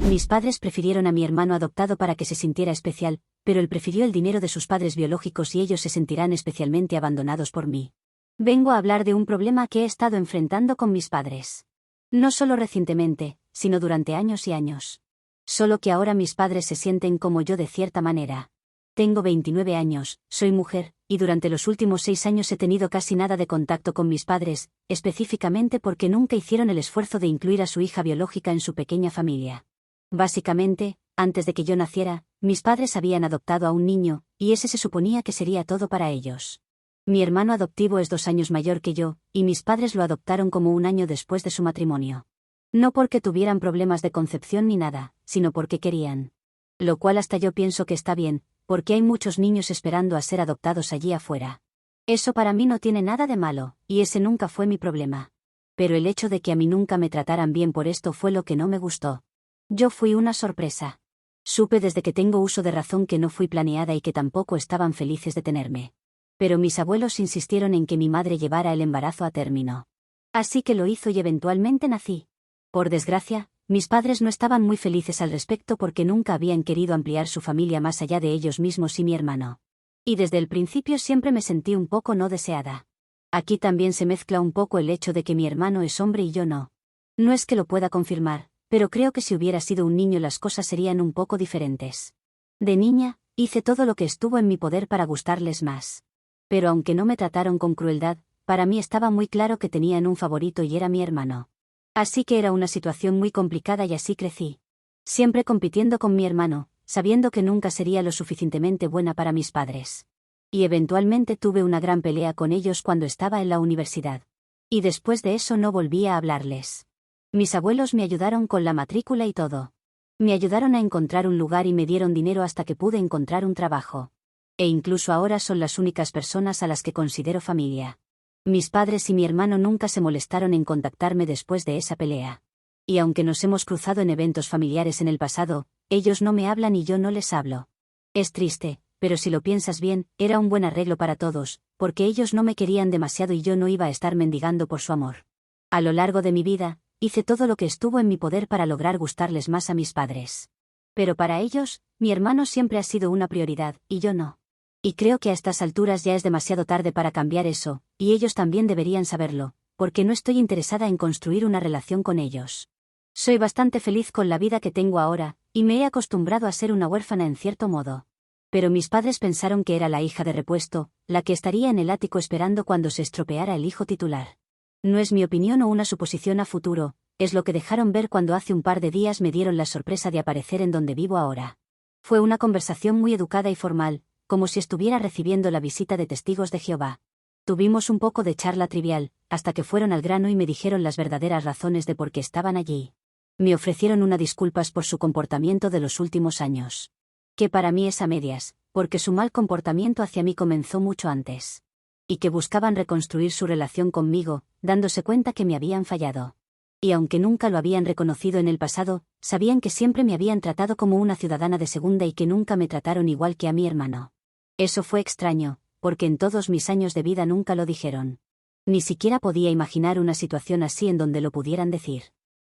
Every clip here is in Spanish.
Mis padres prefirieron a mi hermano adoptado para que se sintiera especial, pero él prefirió el dinero de sus padres biológicos y ellos se sentirán especialmente abandonados por mí. Vengo a hablar de un problema que he estado enfrentando con mis padres. No solo recientemente, sino durante años y años. Solo que ahora mis padres se sienten como yo de cierta manera. Tengo 29 años, soy mujer, y durante los últimos 6 años he tenido casi nada de contacto con mis padres, específicamente porque nunca hicieron el esfuerzo de incluir a su hija biológica en su pequeña familia. Básicamente, antes de que yo naciera, mis padres habían adoptado a un niño, y ese se suponía que sería todo para ellos. Mi hermano adoptivo es 2 años mayor que yo, y mis padres lo adoptaron como 1 año después de su matrimonio. No porque tuvieran problemas de concepción ni nada, sino porque querían. Lo cual hasta yo pienso que está bien, porque hay muchos niños esperando a ser adoptados allí afuera. Eso para mí no tiene nada de malo, y ese nunca fue mi problema. Pero el hecho de que a mí nunca me trataran bien por esto fue lo que no me gustó. Yo fui una sorpresa. Supe desde que tengo uso de razón que no fui planeada y que tampoco estaban felices de tenerme. Pero mis abuelos insistieron en que mi madre llevara el embarazo a término. Así que lo hizo y eventualmente nací. Por desgracia, mis padres no estaban muy felices al respecto porque nunca habían querido ampliar su familia más allá de ellos mismos y mi hermano. Y desde el principio siempre me sentí un poco no deseada. Aquí también se mezcla un poco el hecho de que mi hermano es hombre y yo no. No es que lo pueda confirmar, pero creo que si hubiera sido un niño las cosas serían un poco diferentes. De niña, hice todo lo que estuvo en mi poder para gustarles más. Pero aunque no me trataron con crueldad, para mí estaba muy claro que tenían un favorito y era mi hermano. Así que era una situación muy complicada y así crecí. Siempre compitiendo con mi hermano, sabiendo que nunca sería lo suficientemente buena para mis padres. Y eventualmente tuve una gran pelea con ellos cuando estaba en la universidad. Y después de eso no volví a hablarles. Mis abuelos me ayudaron con la matrícula y todo. Me ayudaron a encontrar un lugar y me dieron dinero hasta que pude encontrar un trabajo. E incluso ahora son las únicas personas a las que considero familia. Mis padres y mi hermano nunca se molestaron en contactarme después de esa pelea. Y aunque nos hemos cruzado en eventos familiares en el pasado, ellos no me hablan y yo no les hablo. Es triste, pero si lo piensas bien, era un buen arreglo para todos, porque ellos no me querían demasiado y yo no iba a estar mendigando por su amor. A lo largo de mi vida, hice todo lo que estuvo en mi poder para lograr gustarles más a mis padres. Pero para ellos, mi hermano siempre ha sido una prioridad, y yo no. Y creo que a estas alturas ya es demasiado tarde para cambiar eso, y ellos también deberían saberlo, porque no estoy interesada en construir una relación con ellos. Soy bastante feliz con la vida que tengo ahora, y me he acostumbrado a ser una huérfana en cierto modo. Pero mis padres pensaron que era la hija de repuesto, la que estaría en el ático esperando cuando se estropeara el hijo titular. No es mi opinión o una suposición a futuro, es lo que dejaron ver cuando hace un par de días me dieron la sorpresa de aparecer en donde vivo ahora. Fue una conversación muy educada y formal, como si estuviera recibiendo la visita de testigos de Jehová. Tuvimos un poco de charla trivial, hasta que fueron al grano y me dijeron las verdaderas razones de por qué estaban allí. Me ofrecieron una disculpas por su comportamiento de los últimos años. Que para mí es a medias, porque su mal comportamiento hacia mí comenzó mucho antes. Y que buscaban reconstruir su relación conmigo, dándose cuenta que me habían fallado. Y aunque nunca lo habían reconocido en el pasado, sabían que siempre me habían tratado como una ciudadana de segunda y que nunca me trataron igual que a mi hermano. Eso fue extraño, porque en todos mis años de vida nunca lo dijeron. Ni siquiera podía imaginar una situación así en donde lo pudieran decir.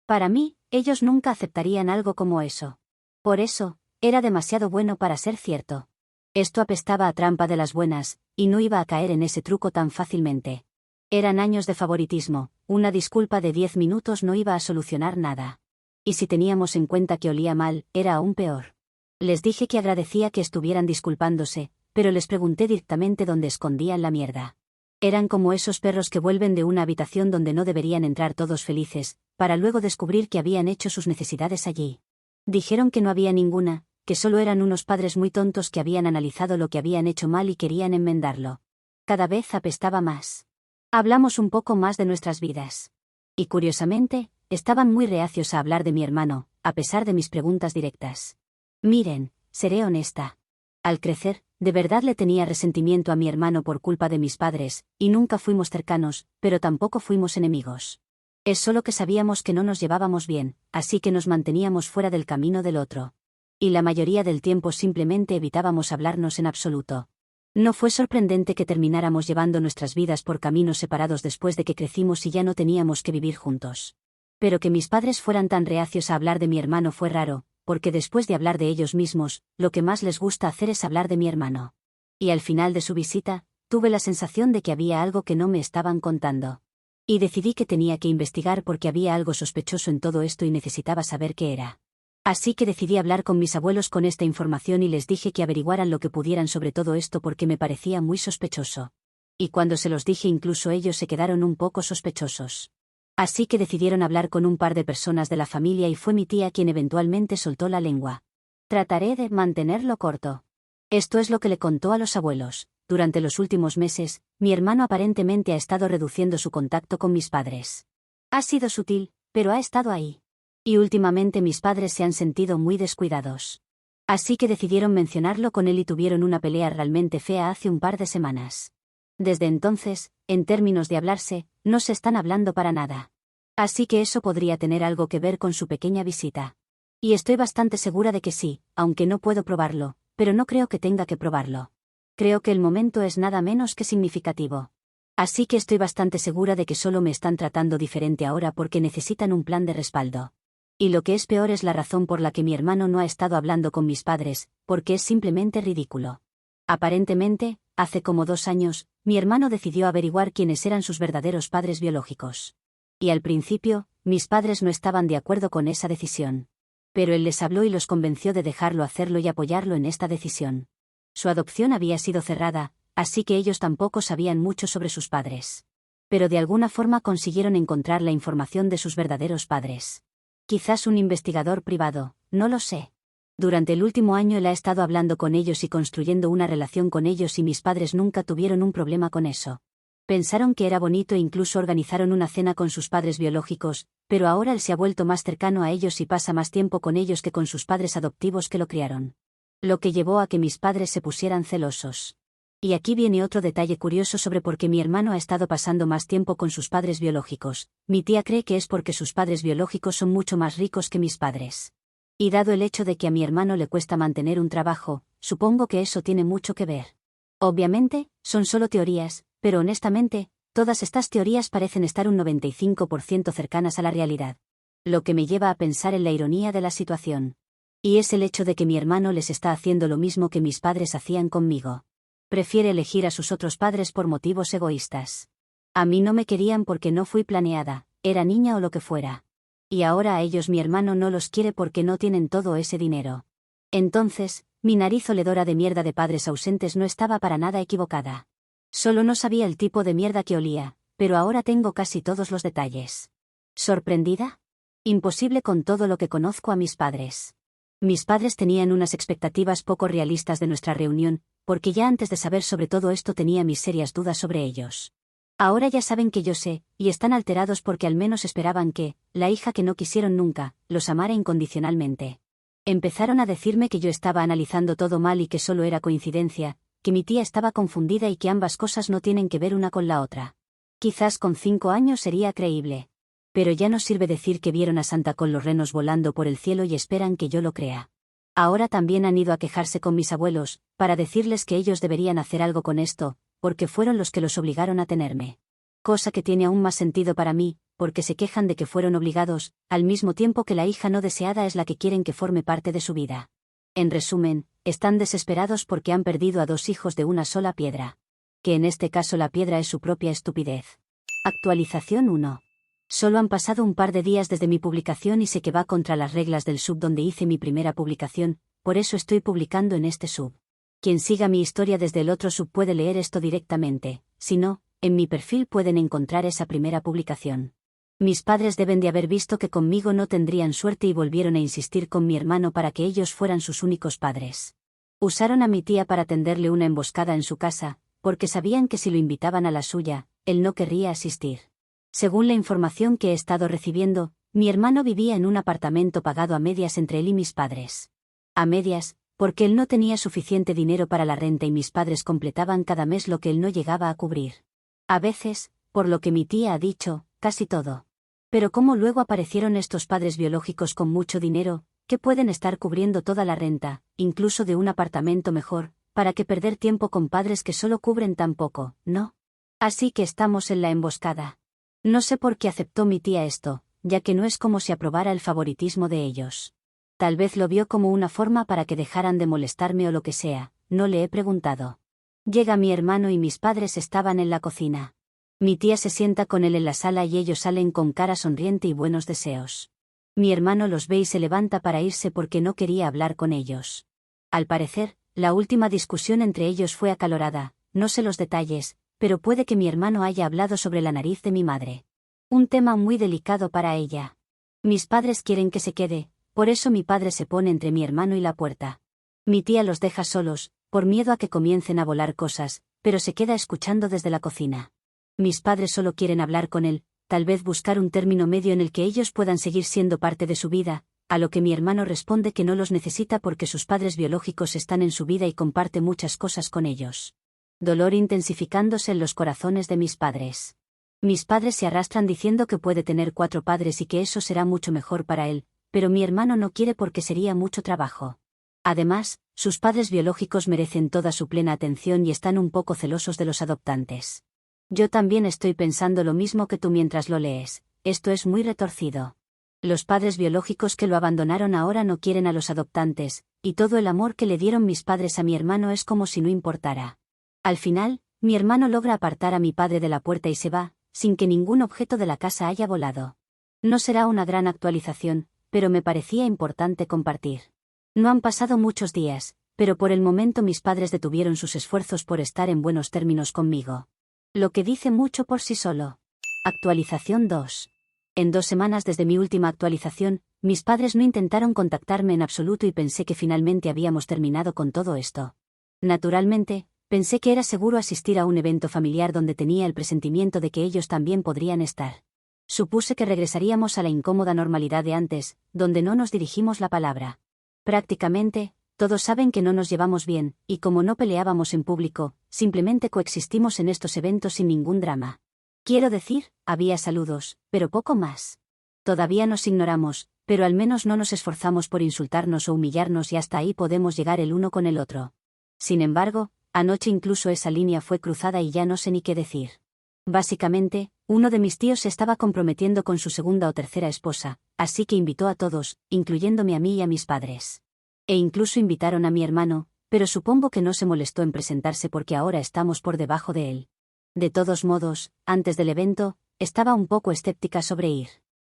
Para mí, ellos nunca aceptarían algo como eso. Por eso, era demasiado bueno para ser cierto. Esto apestaba a trampa de las buenas, y no iba a caer en ese truco tan fácilmente. Eran años de favoritismo, una disculpa de 10 minutos no iba a solucionar nada. Y si teníamos en cuenta que olía mal, era aún peor. Les dije que agradecía que estuvieran disculpándose, pero les pregunté directamente dónde escondían la mierda. Eran como esos perros que vuelven de una habitación donde no deberían entrar todos felices, para luego descubrir que habían hecho sus necesidades allí. Dijeron que no había ninguna, que solo eran unos padres muy tontos que habían analizado lo que habían hecho mal y querían enmendarlo. Cada vez apestaba más. Hablamos un poco más de nuestras vidas. Y curiosamente, estaban muy reacios a hablar de mi hermano, a pesar de mis preguntas directas. Miren, seré honesta. Al crecer, de verdad le tenía resentimiento a mi hermano por culpa de mis padres, y nunca fuimos cercanos, pero tampoco fuimos enemigos. Es solo que sabíamos que no nos llevábamos bien, así que nos manteníamos fuera del camino del otro. Y la mayoría del tiempo simplemente evitábamos hablarnos en absoluto. No fue sorprendente que termináramos llevando nuestras vidas por caminos separados después de que crecimos y ya no teníamos que vivir juntos. Pero que mis padres fueran tan reacios a hablar de mi hermano fue raro, porque después de hablar de ellos mismos, lo que más les gusta hacer es hablar de mi hermano. Y al final de su visita, tuve la sensación de que había algo que no me estaban contando. Y decidí que tenía que investigar porque había algo sospechoso en todo esto y necesitaba saber qué era. Así que decidí hablar con mis abuelos con esta información y les dije que averiguaran lo que pudieran sobre todo esto porque me parecía muy sospechoso. Y cuando se los dije incluso ellos se quedaron un poco sospechosos. Así que decidieron hablar con un par de personas de la familia y fue mi tía quien eventualmente soltó la lengua. Trataré de mantenerlo corto. Esto es lo que le contó a los abuelos. Durante los últimos meses, mi hermano aparentemente ha estado reduciendo su contacto con mis padres. Ha sido sutil, pero ha estado ahí. Y últimamente mis padres se han sentido muy descuidados. Así que decidieron mencionarlo con él y tuvieron una pelea realmente fea hace un par de semanas. Desde entonces, en términos de hablarse, no se están hablando para nada. Así que eso podría tener algo que ver con su pequeña visita. Y estoy bastante segura de que sí, aunque no puedo probarlo, pero no creo que tenga que probarlo. Creo que el momento es nada menos que significativo. Así que estoy bastante segura de que solo me están tratando diferente ahora porque necesitan un plan de respaldo. Y lo que es peor es la razón por la que mi hermano no ha estado hablando con mis padres, porque es simplemente ridículo. Aparentemente, hace como 2 años, mi hermano decidió averiguar quiénes eran sus verdaderos padres biológicos. Y al principio, mis padres no estaban de acuerdo con esa decisión. Pero él les habló y los convenció de dejarlo hacerlo y apoyarlo en esta decisión. Su adopción había sido cerrada, así que ellos tampoco sabían mucho sobre sus padres. Pero de alguna forma consiguieron encontrar la información de sus verdaderos padres. Quizás un investigador privado, no lo sé. Durante el último año él ha estado hablando con ellos y construyendo una relación con ellos y mis padres nunca tuvieron un problema con eso. Pensaron que era bonito e incluso organizaron una cena con sus padres biológicos, pero ahora él se ha vuelto más cercano a ellos y pasa más tiempo con ellos que con sus padres adoptivos que lo criaron. Lo que llevó a que mis padres se pusieran celosos. Y aquí viene otro detalle curioso sobre por qué mi hermano ha estado pasando más tiempo con sus padres biológicos. Mi tía cree que es porque sus padres biológicos son mucho más ricos que mis padres. Y dado el hecho de que a mi hermano le cuesta mantener un trabajo, supongo que eso tiene mucho que ver. Obviamente, son solo teorías, pero honestamente, todas estas teorías parecen estar un 95% cercanas a la realidad. Lo que me lleva a pensar en la ironía de la situación. Y es el hecho de que mi hermano les está haciendo lo mismo que mis padres hacían conmigo. Prefiere elegir a sus otros padres por motivos egoístas. A mí no me querían porque no fui planeada, era niña o lo que fuera. Y ahora a ellos mi hermano no los quiere porque no tienen todo ese dinero. Entonces, mi nariz oledora de mierda de padres ausentes no estaba para nada equivocada. Solo no sabía el tipo de mierda que olía, pero ahora tengo casi todos los detalles. ¿Sorprendida? Imposible con todo lo que conozco a mis padres. Mis padres tenían unas expectativas poco realistas de nuestra reunión, porque ya antes de saber sobre todo esto tenía mis serias dudas sobre ellos. Ahora ya saben que yo sé, y están alterados porque al menos esperaban que, la hija que no quisieron nunca, los amara incondicionalmente. Empezaron a decirme que yo estaba analizando todo mal y que solo era coincidencia, que mi tía estaba confundida y que ambas cosas no tienen que ver una con la otra. Quizás con 5 años sería creíble. Pero ya no sirve decir que vieron a Santa con los renos volando por el cielo y esperan que yo lo crea. Ahora también han ido a quejarse con mis abuelos, para decirles que ellos deberían hacer algo con esto, porque fueron los que los obligaron a tenerme. Cosa que tiene aún más sentido para mí, porque se quejan de que fueron obligados, al mismo tiempo que la hija no deseada es la que quieren que forme parte de su vida. En resumen, están desesperados porque han perdido a 2 hijos de una sola piedra. Que en este caso la piedra es su propia estupidez. Actualización 1. Solo han pasado un par de días desde mi publicación y sé que va contra las reglas del sub donde hice mi primera publicación, por eso estoy publicando en este sub. Quien siga mi historia desde el otro sub puede leer esto directamente, si no, en mi perfil pueden encontrar esa primera publicación. Mis padres deben de haber visto que conmigo no tendrían suerte y volvieron a insistir con mi hermano para que ellos fueran sus únicos padres. Usaron a mi tía para tenderle una emboscada en su casa, porque sabían que si lo invitaban a la suya, él no querría asistir. Según la información que he estado recibiendo, mi hermano vivía en un apartamento pagado a medias entre él y mis padres. A medias, porque él no tenía suficiente dinero para la renta y mis padres completaban cada mes lo que él no llegaba a cubrir. A veces, por lo que mi tía ha dicho, casi todo. Pero ¿cómo luego aparecieron estos padres biológicos con mucho dinero, que pueden estar cubriendo toda la renta, incluso de un apartamento mejor, para que perder tiempo con padres que solo cubren tan poco, ¿no? Así que estamos en la emboscada. No sé por qué aceptó mi tía esto, ya que no es como si aprobara el favoritismo de ellos. Tal vez lo vio como una forma para que dejaran de molestarme o lo que sea, no le he preguntado. Llega mi hermano y mis padres estaban en la cocina. Mi tía se sienta con él en la sala y ellos salen con cara sonriente y buenos deseos. Mi hermano los ve y se levanta para irse porque no quería hablar con ellos. Al parecer, la última discusión entre ellos fue acalorada, no sé los detalles, pero puede que mi hermano haya hablado sobre la nariz de mi madre. Un tema muy delicado para ella. Mis padres quieren que se quede, por eso mi padre se pone entre mi hermano y la puerta. Mi tía los deja solos, por miedo a que comiencen a volar cosas, pero se queda escuchando desde la cocina. Mis padres solo quieren hablar con él, tal vez buscar un término medio en el que ellos puedan seguir siendo parte de su vida, a lo que mi hermano responde que no los necesita porque sus padres biológicos están en su vida y comparte muchas cosas con ellos. Dolor intensificándose en los corazones de mis padres. Mis padres se arrastran diciendo que puede tener 4 padres y que eso será mucho mejor para él, pero mi hermano no quiere porque sería mucho trabajo. Además, sus padres biológicos merecen toda su plena atención y están un poco celosos de los adoptantes. Yo también estoy pensando lo mismo que tú mientras lo lees, esto es muy retorcido. Los padres biológicos que lo abandonaron ahora no quieren a los adoptantes, y todo el amor que le dieron mis padres a mi hermano es como si no importara. Al final, mi hermano logra apartar a mi padre de la puerta y se va, sin que ningún objeto de la casa haya volado. No será una gran actualización, pero me parecía importante compartir. No han pasado muchos días, pero por el momento mis padres detuvieron sus esfuerzos por estar en buenos términos conmigo. Lo que dice mucho por sí solo. Actualización 2. En 2 semanas desde mi última actualización, mis padres no intentaron contactarme en absoluto y pensé que finalmente habíamos terminado con todo esto. Naturalmente, pensé que era seguro asistir a un evento familiar donde tenía el presentimiento de que ellos también podrían estar. Supuse que regresaríamos a la incómoda normalidad de antes, donde no nos dirigimos la palabra. Prácticamente, todos saben que no nos llevamos bien, y como no peleábamos en público, simplemente coexistimos en estos eventos sin ningún drama. Quiero decir, había saludos, pero poco más. Todavía nos ignoramos, pero al menos no nos esforzamos por insultarnos o humillarnos y hasta ahí podemos llegar el uno con el otro. Sin embargo, anoche incluso esa línea fue cruzada y ya no sé ni qué decir. Básicamente, uno de mis tíos se estaba comprometiendo con su segunda o tercera esposa, así que invitó a todos, incluyéndome a mí y a mis padres. E incluso invitaron a mi hermano, pero supongo que no se molestó en presentarse porque ahora estamos por debajo de él. De todos modos, antes del evento, estaba un poco escéptica sobre ir.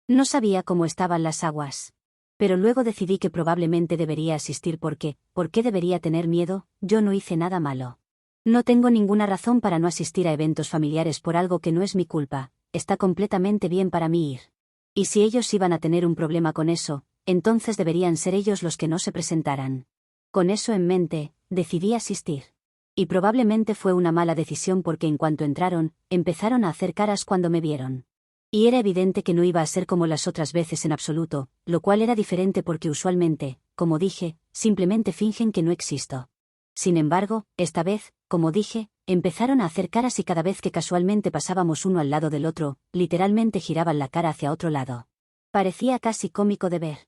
No sabía cómo estaban las aguas. Pero luego decidí que probablemente debería asistir porque, ¿por qué debería tener miedo? Yo no hice nada malo. No tengo ninguna razón para no asistir a eventos familiares por algo que no es mi culpa, está completamente bien para mí ir. Y si ellos iban a tener un problema con eso, entonces deberían ser ellos los que no se presentaran. Con eso en mente, decidí asistir. Y probablemente fue una mala decisión porque en cuanto entraron, empezaron a hacer caras cuando me vieron. Y era evidente que no iba a ser como las otras veces en absoluto, lo cual era diferente porque usualmente, como dije, simplemente fingen que no existo. Sin embargo, esta vez, como dije, empezaron a hacer caras y cada vez que casualmente pasábamos uno al lado del otro, literalmente giraban la cara hacia otro lado. Parecía casi cómico de ver.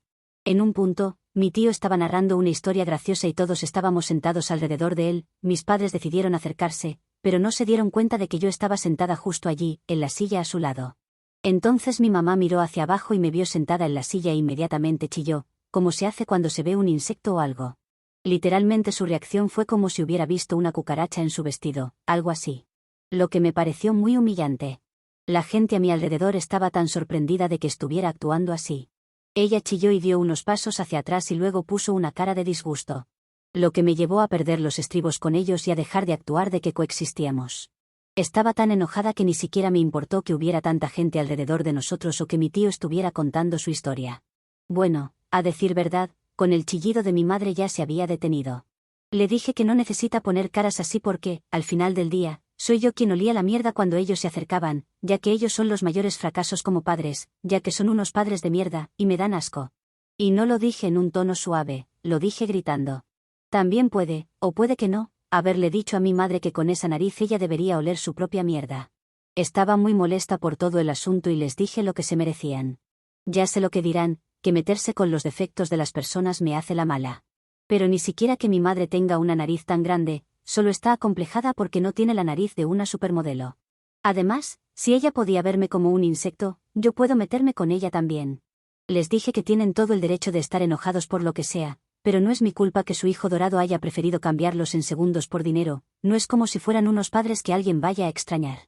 En un punto, mi tío estaba narrando una historia graciosa y todos estábamos sentados alrededor de él, mis padres decidieron acercarse, pero no se dieron cuenta de que yo estaba sentada justo allí, en la silla a su lado. Entonces mi mamá miró hacia abajo y me vio sentada en la silla e inmediatamente chilló, como se hace cuando se ve un insecto o algo. Literalmente su reacción fue como si hubiera visto una cucaracha en su vestido, algo así. Lo que me pareció muy humillante. La gente a mi alrededor estaba tan sorprendida de que estuviera actuando así. Ella chilló y dio unos pasos hacia atrás y luego puso una cara de disgusto. Lo que me llevó a perder los estribos con ellos y a dejar de actuar de que coexistíamos. Estaba tan enojada que ni siquiera me importó que hubiera tanta gente alrededor de nosotros o que mi tío estuviera contando su historia. Bueno, a decir verdad, con el chillido de mi madre ya se había detenido. Le dije que no necesita poner caras así porque, al final del día, soy yo quien olía la mierda cuando ellos se acercaban, ya que ellos son los mayores fracasos como padres, ya que son unos padres de mierda, y me dan asco. Y no lo dije en un tono suave, lo dije gritando. También puede, o puede que no, haberle dicho a mi madre que con esa nariz ella debería oler su propia mierda. Estaba muy molesta por todo el asunto y les dije lo que se merecían. Ya sé lo que dirán, que meterse con los defectos de las personas me hace la mala. Pero ni siquiera que mi madre tenga una nariz tan grande, solo está acomplejada porque no tiene la nariz de una supermodelo. Además, si ella podía verme como un insecto, yo puedo meterme con ella también. Les dije que tienen todo el derecho de estar enojados por lo que sea, pero no es mi culpa que su hijo dorado haya preferido cambiarlos en segundos por dinero, no es como si fueran unos padres que alguien vaya a extrañar.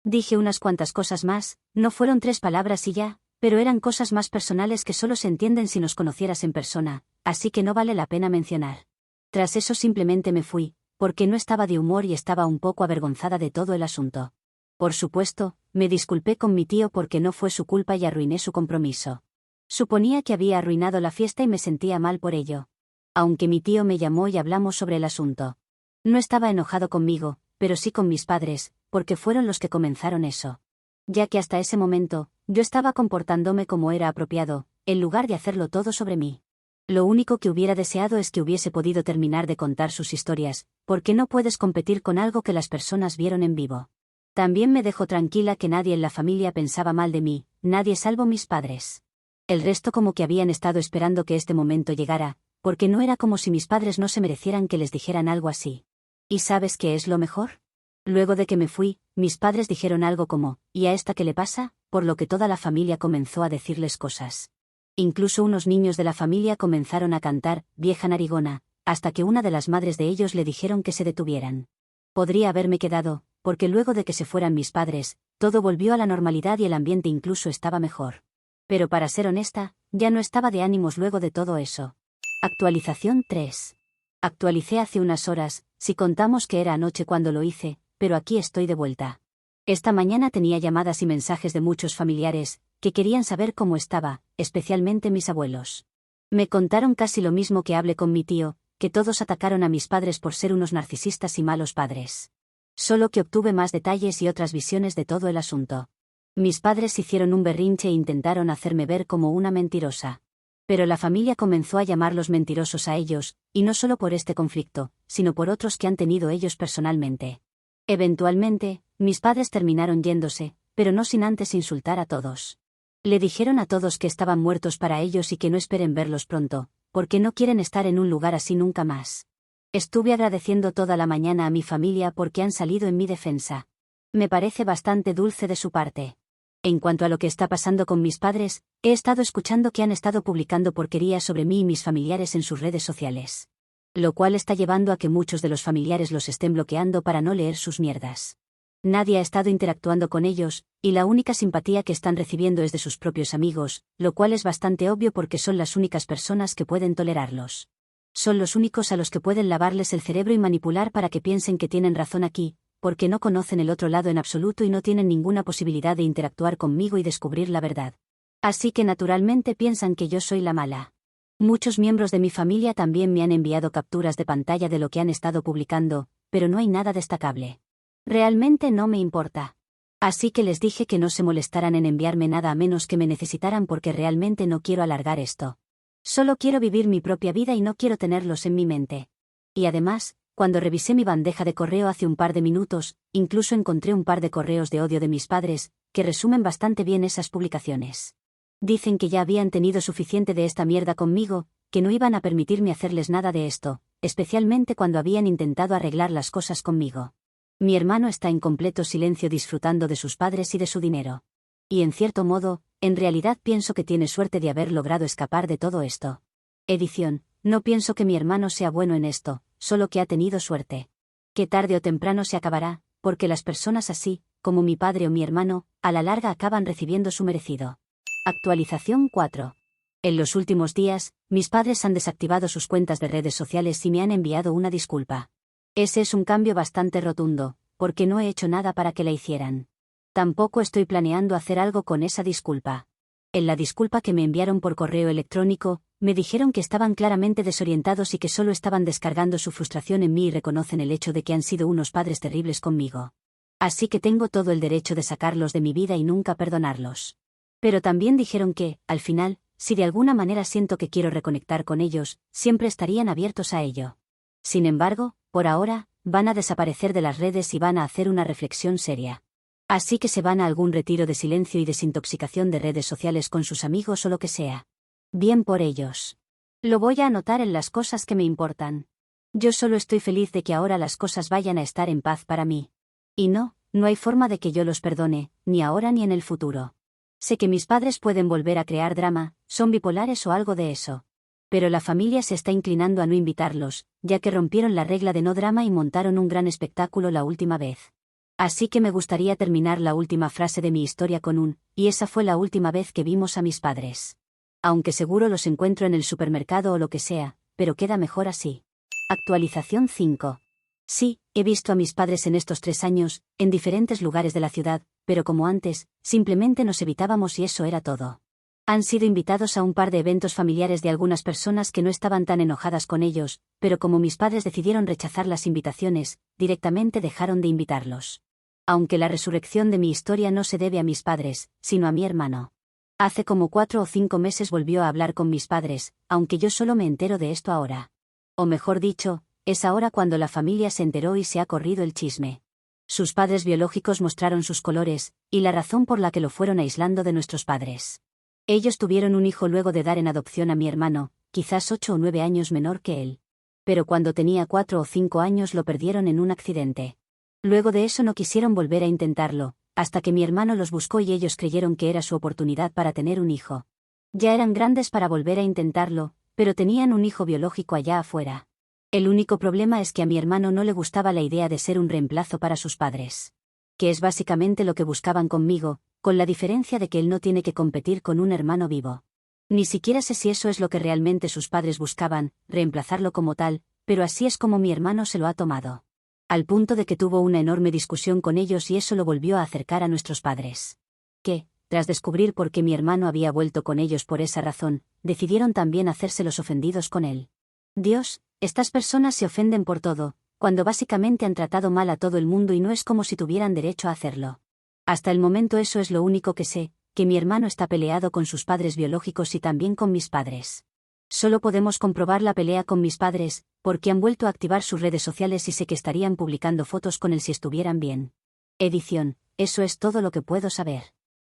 Dije unas cuantas cosas más, no fueron 3 palabras y ya, pero eran cosas más personales que solo se entienden si nos conocieras en persona, así que no vale la pena mencionar. Tras eso simplemente me fui, porque no estaba de humor y estaba un poco avergonzada de todo el asunto. Por supuesto, me disculpé con mi tío porque no fue su culpa y arruiné su compromiso. Suponía que había arruinado la fiesta y me sentía mal por ello. Aunque mi tío me llamó y hablamos sobre el asunto. No estaba enojado conmigo, pero sí con mis padres, porque fueron los que comenzaron eso. Ya que hasta ese momento, yo estaba comportándome como era apropiado, en lugar de hacerlo todo sobre mí. Lo único que hubiera deseado es que hubiese podido terminar de contar sus historias, porque no puedes competir con algo que las personas vieron en vivo. También me dejó tranquila que nadie en la familia pensaba mal de mí, nadie salvo mis padres. El resto como que habían estado esperando que este momento llegara, porque no era como si mis padres no se merecieran que les dijeran algo así. ¿Y sabes qué es lo mejor? Luego de que me fui, mis padres dijeron algo como, ¿y a esta qué le pasa?, por lo que toda la familia comenzó a decirles cosas. Incluso unos niños de la familia comenzaron a cantar, vieja narigona, hasta que una de las madres de ellos le dijeron que se detuvieran. Podría haberme quedado, porque luego de que se fueran mis padres, todo volvió a la normalidad y el ambiente incluso estaba mejor. Pero para ser honesta, ya no estaba de ánimos luego de todo eso. Actualización 3. Actualicé hace unas horas, si contamos que era anoche cuando lo hice, pero aquí estoy de vuelta. Esta mañana tenía llamadas y mensajes de muchos familiares, que querían saber cómo estaba, especialmente mis abuelos. Me contaron casi lo mismo que hablé con mi tío, que todos atacaron a mis padres por ser unos narcisistas y malos padres. Solo que obtuve más detalles y otras visiones de todo el asunto. Mis padres hicieron un berrinche e intentaron hacerme ver como una mentirosa. Pero la familia comenzó a llamarlos mentirosos a ellos, y no solo por este conflicto, sino por otros que han tenido ellos personalmente. Eventualmente, mis padres terminaron yéndose, pero no sin antes insultar a todos. Le dijeron a todos que estaban muertos para ellos y que no esperen verlos pronto, porque no quieren estar en un lugar así nunca más. Estuve agradeciendo toda la mañana a mi familia porque han salido en mi defensa. Me parece bastante dulce de su parte. En cuanto a lo que está pasando con mis padres, he estado escuchando que han estado publicando porquerías sobre mí y mis familiares en sus redes sociales. Lo cual está llevando a que muchos de los familiares los estén bloqueando para no leer sus mierdas. Nadie ha estado interactuando con ellos, y la única simpatía que están recibiendo es de sus propios amigos, lo cual es bastante obvio porque son las únicas personas que pueden tolerarlos. Son los únicos a los que pueden lavarles el cerebro y manipular para que piensen que tienen razón aquí, porque no conocen el otro lado en absoluto y no tienen ninguna posibilidad de interactuar conmigo y descubrir la verdad. Así que naturalmente piensan que yo soy la mala. Muchos miembros de mi familia también me han enviado capturas de pantalla de lo que han estado publicando, pero no hay nada destacable. Realmente no me importa. Así que les dije que no se molestaran en enviarme nada a menos que me necesitaran porque realmente no quiero alargar esto. Solo quiero vivir mi propia vida y no quiero tenerlos en mi mente. Y además, cuando revisé mi bandeja de correo hace un par de minutos, incluso encontré un par de correos de odio de mis padres, que resumen bastante bien esas publicaciones. Dicen que ya habían tenido suficiente de esta mierda conmigo, que no iban a permitirme hacerles nada de esto, especialmente cuando habían intentado arreglar las cosas conmigo. Mi hermano está en completo silencio disfrutando de sus padres y de su dinero. Y en cierto modo, en realidad pienso que tiene suerte de haber logrado escapar de todo esto. Edición, no pienso que mi hermano sea bueno en esto, solo que ha tenido suerte. Que tarde o temprano se acabará, porque las personas así, como mi padre o mi hermano, a la larga acaban recibiendo su merecido. Actualización 4. En los últimos días, mis padres han desactivado sus cuentas de redes sociales y me han enviado una disculpa. Ese es un cambio bastante rotundo, porque no he hecho nada para que la hicieran. Tampoco estoy planeando hacer algo con esa disculpa. En la disculpa que me enviaron por correo electrónico, me dijeron que estaban claramente desorientados y que solo estaban descargando su frustración en mí y reconocen el hecho de que han sido unos padres terribles conmigo. Así que tengo todo el derecho de sacarlos de mi vida y nunca perdonarlos. Pero también dijeron que, al final, si de alguna manera siento que quiero reconectar con ellos, siempre estarían abiertos a ello. Sin embargo, por ahora, van a desaparecer de las redes y van a hacer una reflexión seria. Así que se van a algún retiro de silencio y desintoxicación de redes sociales con sus amigos o lo que sea. Bien por ellos. Lo voy a anotar en las cosas que me importan. Yo solo estoy feliz de que ahora las cosas vayan a estar en paz para mí. Y no, No hay forma de que yo los perdone, ni ahora ni en el futuro. Sé que mis padres pueden volver a crear drama, son bipolares o algo de eso. Pero la familia se está inclinando a no invitarlos, ya que rompieron la regla de no drama y montaron un gran espectáculo la última vez. Así que me gustaría terminar la última frase de mi historia con y esa fue la última vez que vimos a mis padres. Aunque seguro los encuentro en el supermercado o lo que sea, pero queda mejor así. Actualización 5. Sí, he visto a mis padres en estos 3 años, en diferentes lugares de la ciudad, pero como antes, simplemente nos evitábamos y eso era todo. Han sido invitados a un par de eventos familiares de algunas personas que no estaban tan enojadas con ellos, pero como mis padres decidieron rechazar las invitaciones, directamente dejaron de invitarlos. Aunque la resurrección de mi historia no se debe a mis padres, sino a mi hermano. Hace como 4 o 5 meses volvió a hablar con mis padres, aunque yo solo me entero de esto ahora. O mejor dicho, es ahora cuando la familia se enteró y se ha corrido el chisme. Sus padres biológicos mostraron sus colores, y la razón por la que lo fueron aislando de nuestros padres. Ellos tuvieron un hijo luego de dar en adopción a mi hermano, quizás 8 o 9 años menor que él. Pero cuando tenía 4 o 5 años lo perdieron en un accidente. Luego de eso no quisieron volver a intentarlo, hasta que mi hermano los buscó y ellos creyeron que era su oportunidad para tener un hijo. Ya eran grandes para volver a intentarlo, pero tenían un hijo biológico allá afuera. El único problema es que a mi hermano no le gustaba la idea de ser un reemplazo para sus padres. Que es básicamente lo que buscaban conmigo, con la diferencia de que él no tiene que competir con un hermano vivo. Ni siquiera sé si eso es lo que realmente sus padres buscaban, reemplazarlo como tal, pero así es como mi hermano se lo ha tomado. Al punto de que tuvo una enorme discusión con ellos y eso lo volvió a acercar a nuestros padres. Que, tras descubrir por qué mi hermano había vuelto con ellos por esa razón, decidieron también hacerse los ofendidos con él. Dios, estas personas se ofenden por todo, cuando básicamente han tratado mal a todo el mundo y no es como si tuvieran derecho a hacerlo. Hasta el momento eso es lo único que sé, que mi hermano está peleado con sus padres biológicos y también con mis padres. Solo podemos comprobar la pelea con mis padres, porque han vuelto a activar sus redes sociales y sé que estarían publicando fotos con él si estuvieran bien. Edición, eso es todo lo que puedo saber.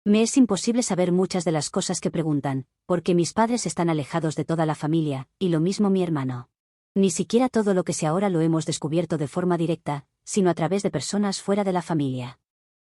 Me es imposible saber muchas de las cosas que preguntan, porque mis padres están alejados de toda la familia, y lo mismo mi hermano. Ni siquiera todo lo que sé ahora lo hemos descubierto de forma directa, sino a través de personas fuera de la familia.